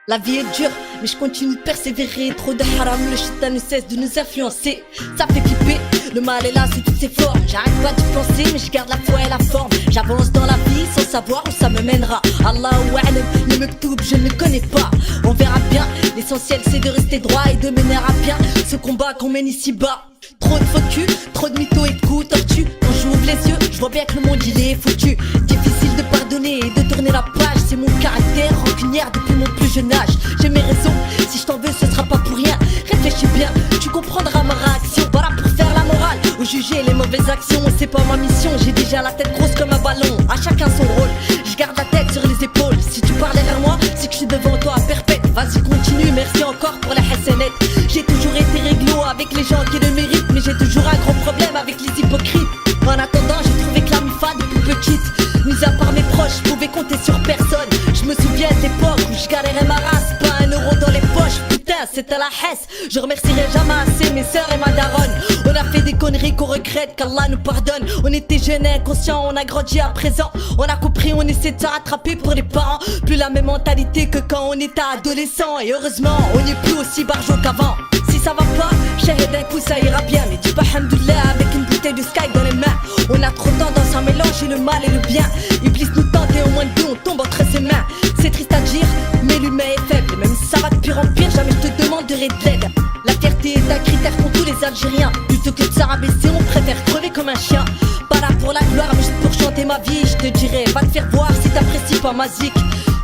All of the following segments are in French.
La vie est dure, mais je continue de persévérer. Trop de haram, le shaitan ne cesse de nous influencer. Ça fait flipper, le mal est là sous toutes ses formes. J'arrête pas d'y penser, mais je garde la foi et la forme. J'avance dans la vie sans savoir où ça me mènera. Allahu a'lam, le mektoub je ne le connais pas. On verra bien, l'essentiel c'est de rester droit et de mener à bien ce combat qu'on mène ici bas. Trop de faux culs, trop de mythos et de coups tortus. Quand j'ouvre les yeux, je vois bien que le monde il est foutu. Difficile de pardonner et de tourner la page. C'est mon caractère rancunière depuis mon plus jeune âge. J'ai mes raisons, si je t'en veux ce sera pas pour rien. Réfléchis bien, tu comprendras ma réaction. Voilà pour faire la morale ou juger les mauvaises actions. C'est pas ma mission, j'ai déjà la tête grosse comme un ballon. À chacun son rôle, je garde la tête sur les épaules. Si tu parlais vers moi, c'est que je suis devant toi à perpète. Vas-y continue, merci encore pour la hassanet. J'ai toujours été réglo avec les gens qui le méritent, mais j'ai toujours un gros problème avec les hypocrites. En attendant, j'ai trouvé que la mifa depuis petite, mis à part mes proches, je pouvais compter sur personne. Je me souviens de l'époque où je galérais ma race, pas un euro dans les poches, putain c'était la hesse. Je remercierai jamais assez mes sœurs et ma daronne. On a fait des conneries qu'on regrette, qu'Allah nous pardonne. On était jeunes et inconscients, on a grandi à présent. On a compris, on essaie de se rattraper pour les parents. Plus la même mentalité que quand on était adolescent. Et heureusement, on n'est plus aussi barjot qu'avant. Si ça va pas, shahid d'un coup ça ira bien. Mais dis pas hamdoullah avec une bouteille de Sky dans les mains. On a trop tendance à mélanger le mal et le bien. Iblis nous tente et au moins de nous on tombe entre ses mains. C'est triste à dire, mais l'humain est faible. Même si ça va de pire en pire, jamais je te demanderai de l'aide. La fierté est un critère pour tous les Algériens. Plutôt que de se rabaisser, on préfère crever comme un chien. Pas là pour la gloire, mais juste pour chanter ma vie. Je te dirais, va te faire voir si t'apprécies pas ma zik.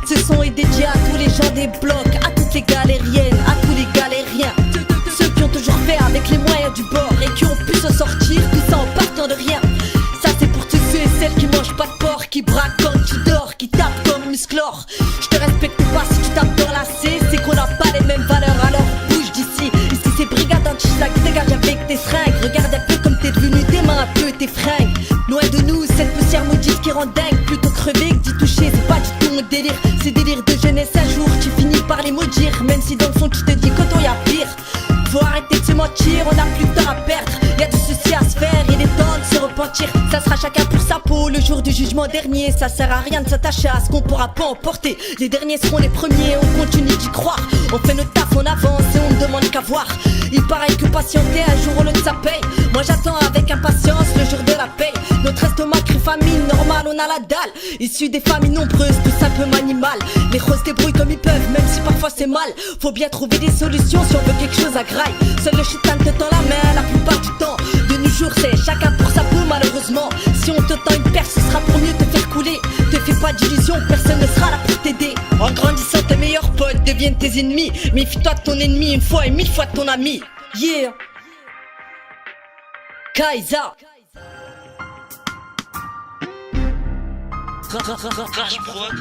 Ce son est dédié à tous les gens des blocs, à toutes les galériennes, à tous les galériens. Ceux qui ont toujours fait avec les moyens du bord et qui ont pu se sortir, tout ça en partant de rien. Ça c'est pour tous ceux et celles qui mangent pas de porc, qui braquent quand tu dors, qui tapent comme Musclor. Je te respecte pas si tu tapes dans la C, c'est qu'on n'a pas les mêmes valeurs, alors bouge d'ici. Ici c'est brigade anti-sac, dégage avec tes seringues. Regarde un peu comme t'es devenu, tes mains un peu tes fringues. Loin de nous cette poussière maudite qui rend dingue. Plutôt crever que d'y toucher, c'est pas du tout mon délire. C'est délire de jeunesse, un jour tu finis par les maudire. Même si dans le fond tu te dis qu'autant y'a pire. Faut arrêter de se mentir, on a plus de temps à perdre. Y'a tout ceci à se faire, il est temps de se repentir. Ça sera chacun pour sa peau, le jour du jugement dernier. Ça sert à rien de s'attacher à ce qu'on pourra pas emporter. Les derniers seront les premiers, on continue d'y croire. On fait notre taf, on avance et on ne demande qu'à voir. Il paraît que patienter un jour ou l'autre ça paye. Moi j'attends avec impatience le jour de la paye. Notre estomac crie famine, normal on a la dalle. Issus des familles nombreuses, tout simplement animal. Les roses débrouillent comme ils peuvent, même si parfois c'est mal. Faut bien trouver des solutions si on veut quelque chose à graille. Seul le shaitan te tend la main la plupart du temps. De nos jours c'est chacun pour sa peau malheureusement. Si on te tend une perche ce sera pour mieux te faire couler. Te fais pas d'illusions, personne ne sera là pour t'aider. En grandissant tes meilleurs potes deviennent tes ennemis. Méfie-toi de ton ennemi une fois et 1000 fois de ton ami. Yeah Kaiza Crash Prod.